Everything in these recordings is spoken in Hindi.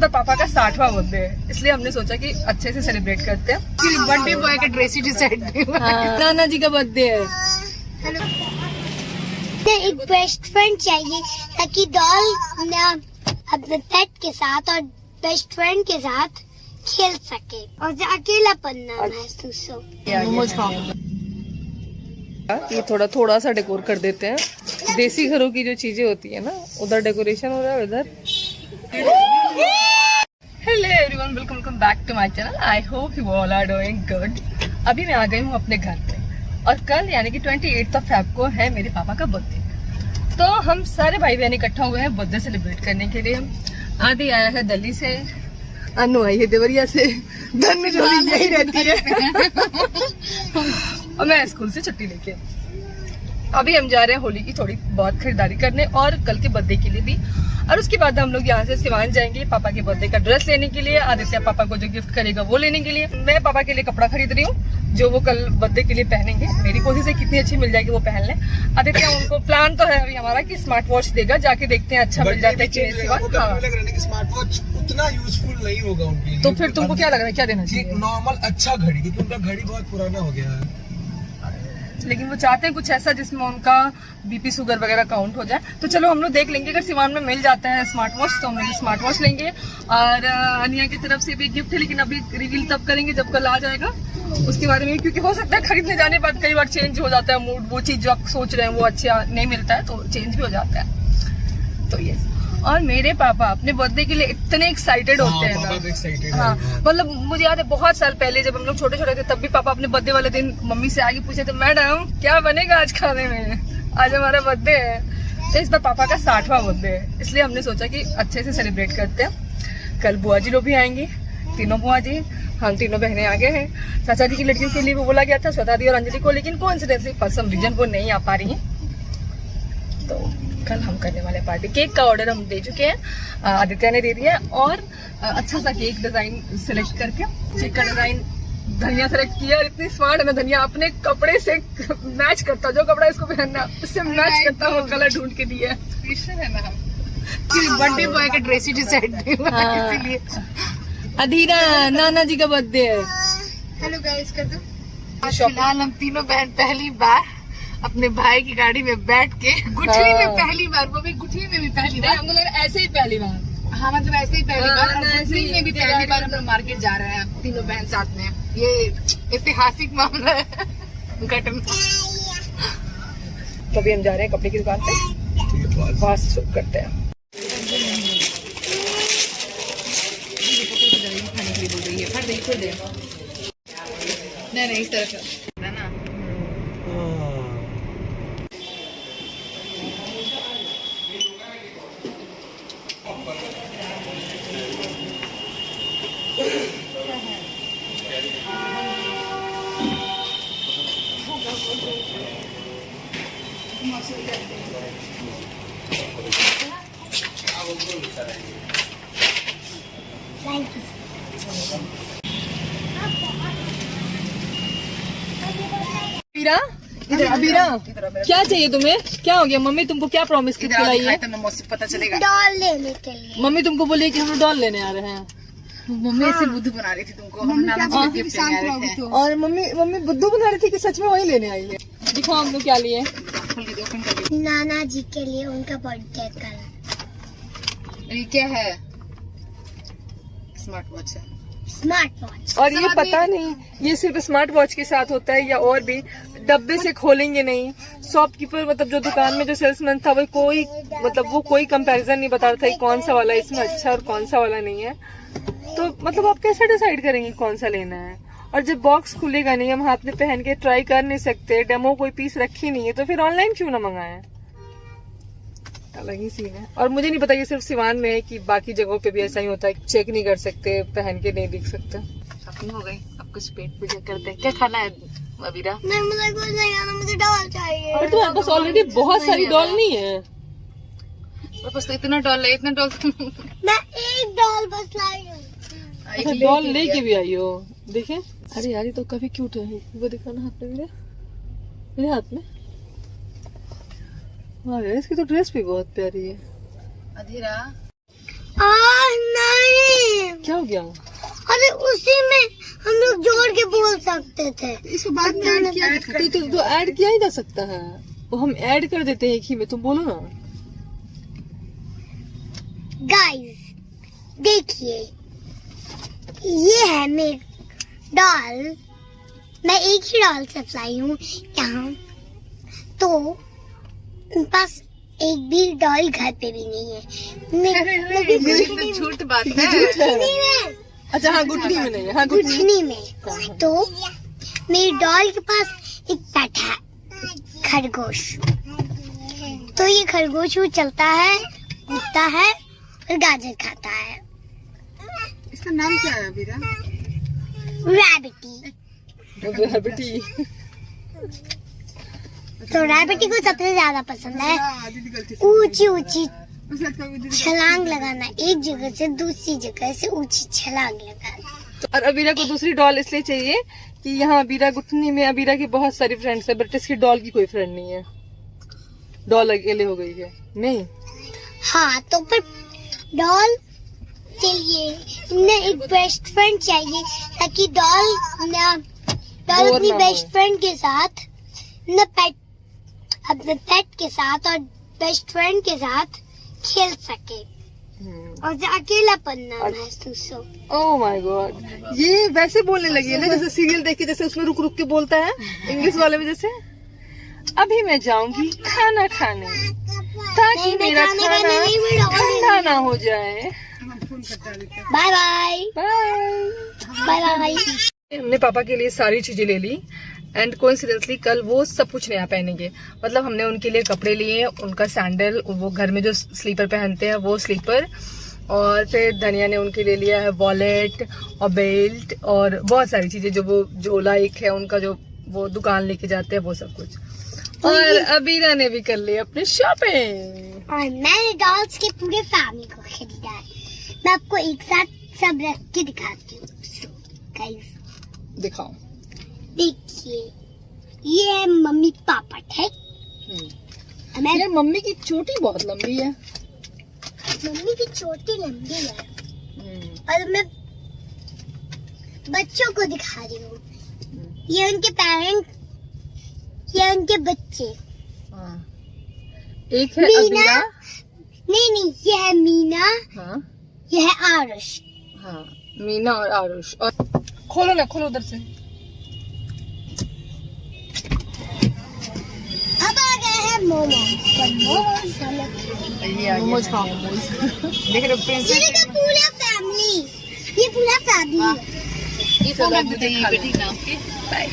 बार पापा का 60वां बर्थडे है, इसलिए हमने सोचा कि अच्छे से सेलिब्रेट करते हैं। बर्थडे बॉय का ड्रेस ही डिसाइड नाना जी का बर्थडे है। एक बेस्ट फ्रेंड चाहिए ताकि डॉल ना अपने पेट के साथ और बेस्ट फ्रेंड के साथ खेल सके और अकेलापन ना महसूस हो। मोमोज खाओ। ये थोड़ा सा डेकोर कर देते हैं। देसी घरों की जो चीजें होती है ना, उधर डेकोरेशन हो रहा है, उधर। Hello everyone, welcome back to my channel. I hope you all are doing good. अभी मैं आ गई हूँ अपने घर पे और कल यानी कि 28 फेब को है मेरे पापा का बर्थडे। तो हम सारे भाई बहन इकट्ठा हुए हैं बर्थडे सेलिब्रेट करने के लिए। आदि आया है दिल्ली से, अनु आई है देवरिया से, धन जो यही रहती है और मैं स्कूल से छुट्टी लेके। अभी हम जा रहे हैं होली की थोड़ी बहुत खरीदारी करने और कल के बर्थडे के लिए भी, और उसके बाद हम लोग यहाँ से सिवान जाएंगे पापा के बर्थडे का ड्रेस लेने के लिए। आदित्य पापा को जो गिफ्ट करेगा वो लेने के लिए। मैं पापा के लिए कपड़ा खरीद रही हूँ जो वो कल बर्थडे के लिए पहनेंगे। मेरी कोशिश है कितनी अच्छी मिल जाएगी वो पहन ले। आदित्य उनको प्लान तो है अभी हमारा कि स्मार्ट वॉच देगा, जाके देखते हैं अच्छा मिल जाता है। स्मार्ट वॉच उतना यूजफुल नहीं होगा उनके लिए। तो फिर तुमको क्या लग रहा है, क्या देना चाहिए? नॉर्मल अच्छा घड़ी, क्योंकि उनका घड़ी बहुत पुराना हो गया है। लेकिन वो चाहते हैं कुछ ऐसा जिसमें उनका बीपी शुगर वगैरह काउंट हो जाए। तो चलो हम लोग देख लेंगे, अगर सिवान में मिल जाता है स्मार्ट वॉच तो हम लोग स्मार्ट वॉच लेंगे। और अनिया की तरफ से भी गिफ्ट है, लेकिन अभी रिवील तब करेंगे जब कल आ जाएगा उसके बारे में, क्योंकि हो सकता है खरीदने जाने के बाद कई बार चेंज हो जाता है मूड। वो चीज जो आप सोच रहे हैं वो अच्छा नहीं मिलता है तो चेंज भी हो जाता है। तो ये और मेरे पापा अपने बर्थडे के लिए इतने एक्साइटेड होते हैं ना। हाँ, मतलब मुझे याद है बहुत साल पहले जब हम लोग छोटे छोटे थे तब भी पापा अपने बर्थडे वाले दिन मम्मी से आगे पूछे थे, मैडम क्या बनेगा आज खाने में, आज हमारा बर्थडे है। तो इस बार पापा का 60वां बर्थडे है, इसलिए हमने सोचा कि अच्छे से सेलिब्रेट करते हैं। कल बुआ जी लोग भी आएंगी, तीनों बुआ जी, हम तीनों बहनें आगे हैं। चाचा जी की लड़कियों के लिए भी बोला गया था, श्वेता दी और अंजलि को, लेकिन कोइंसिडेंटली फॉर सम रीजन वो नहीं आ पा रही है। तो कल हम करने वाले पार्टी। केक का ऑर्डर हम दे चुके हैं, आदित्य ने दे दिया है। और अच्छा सा केक डिजाइन सिलेक्ट करके, केक का डिजाइन धनिया सेलेक्ट किया। और इतनी स्मार्ट है ना धनिया, अपने कपड़े से मैच करता, जो कपड़ा इसको पहनना उससे मैच करता वो कलर ढूंढ के दिया है ना। बर्थडे बॉय का ड्रेस ही डिसाइड इसीलिए। अधीरा नाना जी का बर्थडे है। हेलो गाइस, कर दो। फिलहाल हम तीनों बहन पहली बार अपने भाई की गाड़ी में बैठ के गुठली में पहली बार, वो भी गुठली में भी पहली बार, हमको लग रहा है ऐसे ही पहली बार। हाँ मतलब ऐसे ही पहली बार, गुठली में भी पहली बार हम लोग मार्केट जा रहे हैं तीनों बहन साथ में। ये ऐतिहासिक मामला है, घटना। तो अभी हम जा रहे हैं कपड़े की दुकान पे, फास्ट शूट करते हैं। नहीं इस तरफ है ना। अबीरा, क्या चाहिए तुम्हें? क्या हो गया? मम्मी तुमको क्या प्रॉमिस की लाई है? पता चलेगा। डॉल लेने के लिए मम्मी तुमको बोली कि हम डॉल लेने आ रहे हैं। मम्मी ऐसे बुद्धू बना रही थी तुमको, हम नाना जी को गिफ्ट लेने आ रहे थे। और मम्मी बुद्धू बना रही थी कि सच में वही लेने आई है? दिखाओ हम लोग क्या लिए। नाना जी के लिए उनका बर्थडे कल। ये क्या है? स्मार्ट वॉच है। Smart watch. और ये पता नहीं ये सिर्फ स्मार्ट वॉच के साथ होता है या और भी। डब्बे से खोलेंगे नहीं। शॉपकीपर मतलब जो दुकान में जो सेल्समैन था वो कोई कंपैरिजन नहीं बता रहा था कौन सा वाला इसमें अच्छा और कौन सा वाला नहीं है। तो मतलब आप कैसे डिसाइड करेंगे कौन सा लेना है? और जब बॉक्स खुलेगा नहीं, हम हाथ में पहन के ट्राई कर नहीं सकते, डेमो कोई पीस रखी नहीं है, तो फिर ऑनलाइन क्यों ना मंगाए? अलग ही सीन है। और मुझे नहीं पता ये सिर्फ सिवान में है कि बाकी जगहों पे भी ऐसा ही होता है, चेक नहीं कर सकते, पहन के नहीं देख सकते। शॉपिंग हो गई, अब कुछ पेट पूजा करते हैं। क्या खाना है अबीरा? नहीं मुझे कुछ नहीं खाना, मुझे डॉल चाहिए। और तुम्हारे पास ऑलरेडी बहुत सारी डॉल नहीं है? मेरे पास तो इतना डॉल है, इतना डॉल। मैं एक डॉल बस लाई हूँ। डॉल लेके भी आई हो? देखे, अरे यार ये तो काफी क्यूट है। वो दिखाना हाथ में, मेरे हाथ में। वाह यार, इसकी तो ड्रेस भी बहुत प्यारी है। अधीरा नहीं हो गया? अरे उसी में हम लोग जोड़ के बोल सकते थे। इसको बाद में ऐड किया तो ऐड किया ही जा सकता है, वो हम ऐड कर देते हैं एक ही में। तुम बोलो ना। गाइस देखिए, ये है मेरी डॉल। मैं एक ही डॉल से लाई हूँ यहाँ, तो मेरे पास एक भी डॉल घर पे भी नहीं है। ये झूठ बात है। गुठनी में, अच्छा हाँ, गुठनी में नहीं है। हाँ, गुठनी में। तो मेरी डॉल के पास एक पेट है, खरगोश। तो ये खरगोश वो चलता है, कूदता है और गाजर खाता है। इसका नाम क्या है अबीरा? रैबिटी। रैबिटी। तो रैबिटी को सबसे ज्यादा पसंद है ऊंची ऊंची छलांग लगाना, एक जगह से दूसरी जगह से ऊंची छलांग लगाना। और अबीरा को दूसरी डॉल इसलिए चाहिए कि यहाँ अबीरा गुठनी में अबीरा की बहुत सारी फ्रेंड्स है, बट इसकी डॉल की कोई फ्रेंड नहीं है। डॉल अकेले हो गई है। नहीं हाँ, तो फिर डॉल के लिए इन्हें एक बेस्ट फ्रेंड चाहिए, ताकि डॉल अपनी बेस्ट फ्रेंड के साथ अपने पेट के साथ और बेस्ट फ्रेंड के साथ खेल सके और अकेलापन ना महसूस हो। ओह माय गॉड, ये वैसे बोलने लगी है ना जैसे सीरियल देख के, जैसे उसमें रुक रुक के बोलता है इंग्लिश वाले में। जैसे अभी मैं जाऊंगी खाना खाने, ताकि मेरा खाना ठंडा ना हो जाए। Bye bye bye bye. हमने पापा के लिए सारी चीजें ले ली एंड कोइंसिडेंटली कल वो सब कुछ नया पहनेंगे। मतलब हमने उनके लिए कपड़े लिए, उनका सैंडल, वो घर में जो स्लीपर पहनते हैं वो स्लीपर, और फिर धनिया ने उनके लिए लिया है वॉलेट और बेल्ट और बहुत सारी चीजें, जो वो झोला एक है उनका जो वो दुकान लेके जाते हैं, वो सब कुछ। और अबीरा ने भी कर ली अपनी शॉपिंग। और मैंने डॉल्स के पूरे फैमिली को खरीदा है। मैं आपको एक साथ सब रख के दिखाती हूँ। गाइस दिखाओ। देखिए, ये है मम्मी पापा, ठीक? ये मम्मी की चोटी बहुत लंबी है। मम्मी की चोटी लंबी है और मैं बच्चों को दिखा रही हूँ। ये उनके पेरेंट्स, ये उनके बच्चे। एक है अबीरा। नहीं, ये है मीना। हाँ, ये है आरुष। हाँ, मीना और आरुष। और खोलो ना, खोलो उधर से। अब आ गए हैं मोमोज। मोमोज खाओ, मोमोज। देख रहे हो प्रिंसेस? ये देखो पूरा फैमिली, ये पूरा फैमिली। ये सब बेटी नाम के। बाय।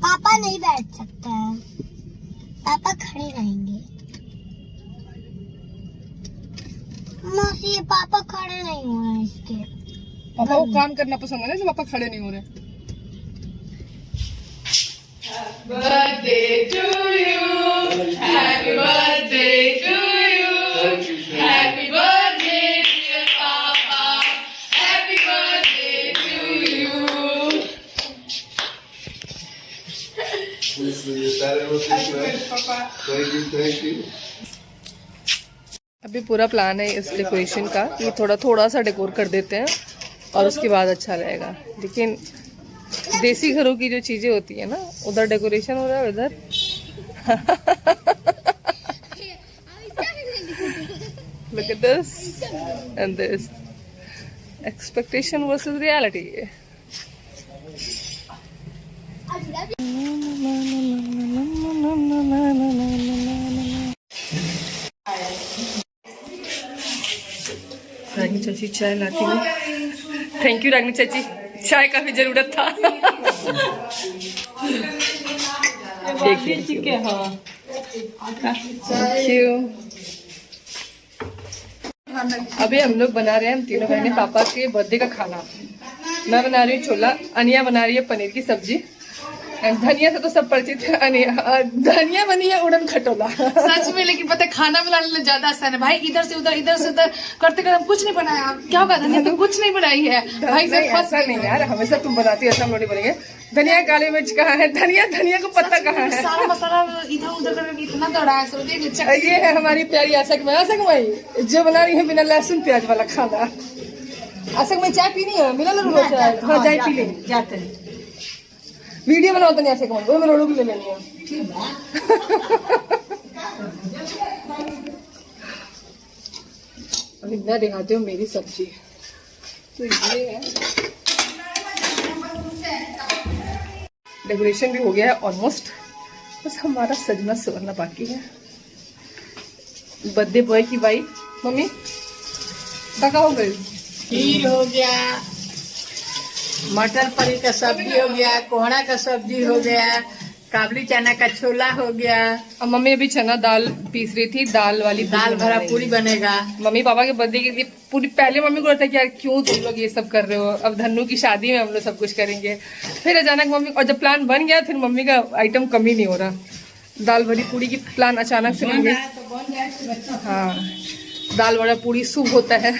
पापा नहीं बैठ सकता है, पापा खड़े रहेंगे। मौसी, ये पापा खड़े नहीं हो रहे हैं इसके। पापा को काम करना पसंद है ना, जो पापा खड़े नहीं हो रहे। Birthday to you, happy birthday to you, happy birthday dear papa, happy birthday to you. अभी पूरा प्लान है इस डेकोरेशन का, ये थोड़ा सा डेकोर कर देते हैं और उसके बाद अच्छा रहेगा। लेकिन देसी घरों की जो चीजें होती है ना, उधर डेकोरेशन हो रहा है, उधर look at this and this, expectation versus reality। रागनी चाची चाय लाती है। थैंक यू रागनी चाची, चाय का भी जरूरत था। देखिए, हाँ, थैंक यू। अभी हम लोग बना रहे हैं, हम तीनों बहनें, पापा के बर्थडे का खाना। मैं बना रही हूँ छोला, अनिया बना रही है पनीर की सब्जी, धनिया से तो सब परिचित है। धनिया बनी है उड़न खटोला। सच में, लेकिन पता है खाना बनाने में ज्यादा आसान है भाई। इधर से उधर करते करते हम कुछ नहीं बनाया। क्या होगा धनिया, तो कुछ नहीं बनाई है भाई। ऐसा नहीं यार, हमेशा तुम बनाती है, ऐसा हम लोग नहीं बनेंगे। धनिया काली मिर्च कहाँ है? धनिया को पत्ता कहाँ है? सारा मसाला इधर उधर करके इतना दौड़ा है सो देख ये है हमारी प्यारी आशक भाई जो बना रही है बिना लहसुन प्याज वाला खाना। आशक भाई चाय पीनी है? मिला लो चाय। हाँ चाय पी ले जाते हैं। वीडियो बनाओ तो नहीं आशक भाई, मैं रोडू भी ले लेनी है। अभी मैं दिखाती हूँ मेरी सब्जी। तो ये है, डेकोरेशन भी हो गया है ऑलमोस्ट, बस हमारा सजना सवरना बाकी है। बर्थडे बॉय की वाइफ मम्मी का हो गई? खीर हो गया, मटर पनीर का सब्जी हो गया, कोहड़ा का सब्जी हो गया, काबली चना का छोला हो गया। अब मम्मी अभी चना दाल पीस रही थी, दाल वाली दाल भरा पूरी बनेगा। मम्मी पापा के बर्थडे के लिए पूरी, पहले मम्मी को लगता है कि यार क्यों तुम लोग ये सब कर रहे हो, अब धन्नू की शादी में हम लोग सब कुछ करेंगे। फिर अचानक मम्मी, और जब प्लान बन गया फिर मम्मी का आइटम कम ही नहीं हो रहा। दाल भरी पूरी की प्लान अचानक से बन गई। हाँ, दाल भरा पूरी शुभ होता है,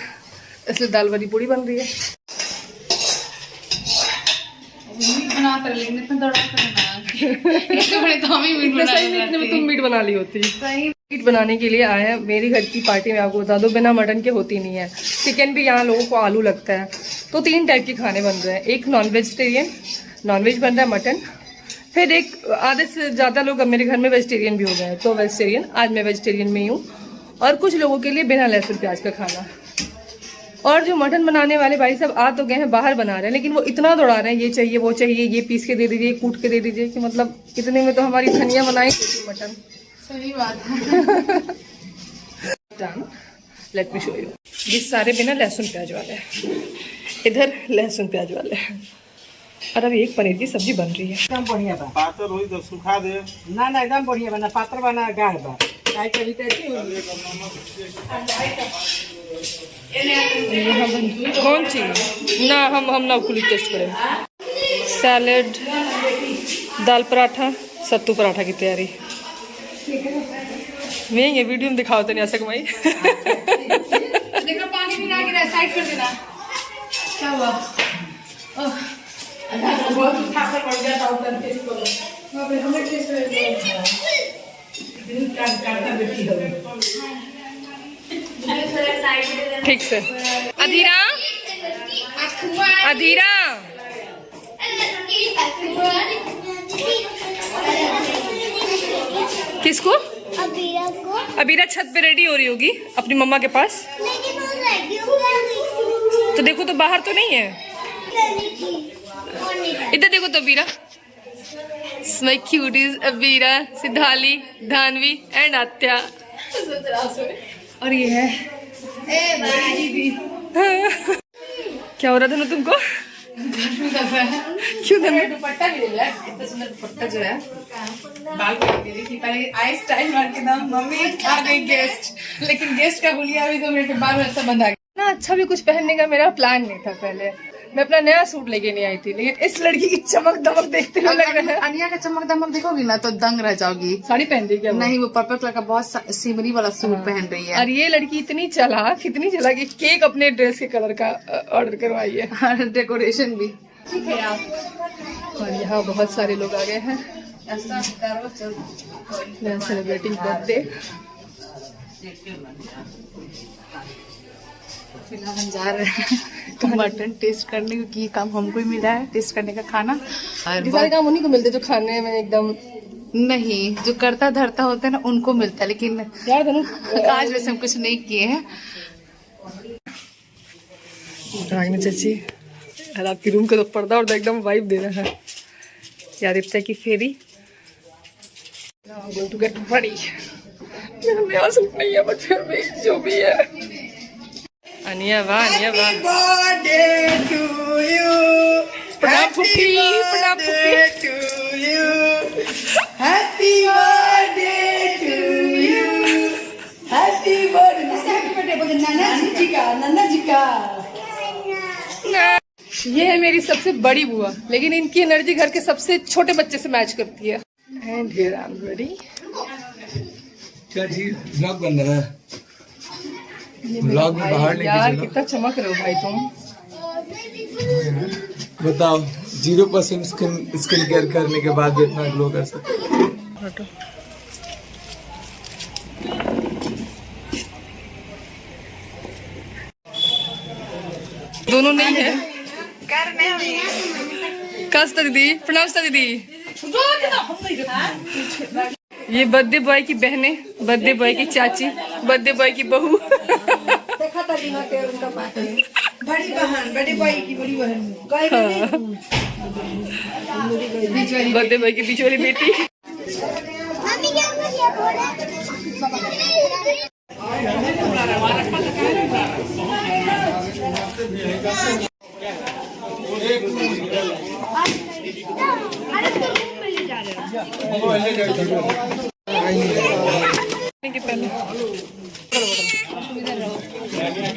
इसलिए दाल भरी पूरी बन रही है। तुम मीट बना ली होती। मीट बनाने के लिए आए हैं मेरी घर की पार्टी में। आपको बता दो बिना मटन के होती नहीं है। चिकन भी यहाँ लोगों को आलू लगता है, तो 3 टाइप के खाने बन रहे हैं। एक नॉन वेजिटेरियन, नॉनवेज बन रहा है मटन, फिर एक आधे से ज़्यादा लोग अब मेरे घर में वेजिटेरियन भी हो गए हैं, तो वेजिटेरियन, आज मैं वेजिटेरियन में ही हूँ। और कुछ लोगों के लिए बिना लहसुन प्याज का खाना। और जो मटन बनाने वाले भाई सब आ तो गए हैं, बाहर बना रहे हैं, लेकिन वो इतना दौड़ा रहे हैं, ये चाहिए वो चाहिए, ये पीस के दे दीजिए, कूट के दे दीजिए, कि मतलब इतने में तो हमारी धनिया बनाई थी मटन। सही बात है। Let me show you. ये सारे बिना लहसुन प्याज वाले हैं, इधर लहसुन प्याज वाले हैं। और अभी एक पनीर की सब्जी बन रही है। एकदम बढ़िया बा। पातर हुई तो सुखा दे। ना ना एकदम बढ़िया बना, पात्र बना गाढ़ बा। चाय कभी कैसी होगी? कौन चीज ना, हम ना खुली टेस्ट करें। सैलेड, दाल पराठा, सत्तू पराठा की तैयारी। मैं ये वीडियो में दिखाओ तो नहीं आ सक भाई। देखो पानी भी ना गिरा, साइड कर देना। क्या हुआ? बहुत ठाकर पड़ गया था उधर टेस्ट करो। हमें टेस्ट ठीक से। अधीरा, अधीरा, किसको? अबीरा को। अबीरा छत पे रेडी हो रही होगी अपनी मम्मा के पास। लेकिन वो रेडी हो गई। तो देखो तो बाहर तो नहीं है। इधर देखो तो Abira. My cuties Abira, Siddhali, Dhanvi and Aatya. और ये है क्या हो रहा था ना तुमको? क्यों दुपट्टा भी ले लिया, इतना सुंदर दुपट्टा जो है बाल काट के देखिए। पहले आई स्टाइल मार के दाम मम्मी आ गई गेस्ट, लेकिन गेस्ट का हुलिया भी 2 मिनट में बाल ऐसा बंद आ गया ना। अच्छा भी कुछ पहनने का मेरा प्लान नहीं था पहले। मैं अपना नया सूट लेके नहीं आई थी, लेकिन इस लड़की की चमक दमक देखते हुए लग रहा है। अनिया का चमक दमक देखोगी ना तो दंग रह जाओगी। साड़ी पहन रही क्या? नहीं, वो पर्पल कलर का बहुत सिमरी वाला सूट पहन रही है। और ये लड़की इतनी चालाक कि केक अपने ड्रेस के कलर का ऑर्डर करवाई है। और डेकोरेशन भी ठीक है आप। और यहाँ बहुत सारे लोग आ गए हैं सेलिब्रेटिंग बर्थडे। फिलहाल हम जा रहे हैं मटन टेस्ट करने, क्योंकि ये काम हमको ही मिला है टेस्ट करने का खाना। और सारे काम उन्हीं को मिलते जो खाने में एकदम नहीं, जो करता धरता होता है ना उनको मिलता है, लेकिन यार धनु आज वैसे हम कुछ नहीं किए हैं। रागिनी चाची और आपकी रूम का तो पर्दा और एकदम वाइब दे रहा है। यार इफ्ता की फेरी गोइंग टू गेट रेडी। मेरा नया सूट नहीं है बट फिर भी जो भी है। अनिया वाह, अनिया वाह। प्रणाम फुफी, प्रणाम फुफी। Happy birthday to you, happy birthday बोले नाना जी का, नाना जी का। ये है मेरी सबसे बड़ी बुआ, लेकिन इनकी एनर्जी घर के सबसे छोटे बच्चे से मैच करती है। And here I am ready. क्या जी ब्लॉग बन रहा है? ब्लॉग में बाहर लेके यार चलो। कितना चमक रहे हो भाई तुम। बताओ 0% स्किन केयर करने के बाद भी इतना ग्लो कर सकते हैं। दोनों नहीं है। कस्ता दीदी, प्रणाम दीदी। ये बर्थडे बॉय की बहनें, बर्थडे बॉय की चाची, बर्थडे बॉय की बहू। बड़ी बहन, बड़े भाई की बड़ी बहन, बर्थडे बॉय की बीच वाली बेटी। मम्मी क्या बोल रही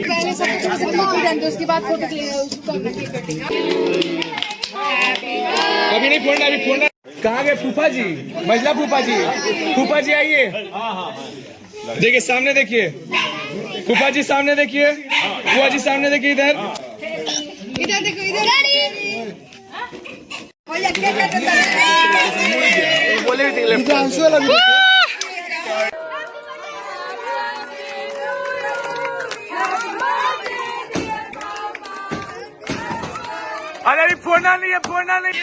पहले सब कुछ उसके बाद फोटो उसको अभी नहीं फोड़ना, अभी फोड़ना। कहाँ गए फूफा जी? मजला फूफा जी, फूफा जी आइए। देखिए सामने देखिए, फूफा जी सामने देखिए, फूफा जी सामने देखिए, इधर इधर देखो, इधर अरे अभी फोड़ना नहीं है, फोड़ना नहीं।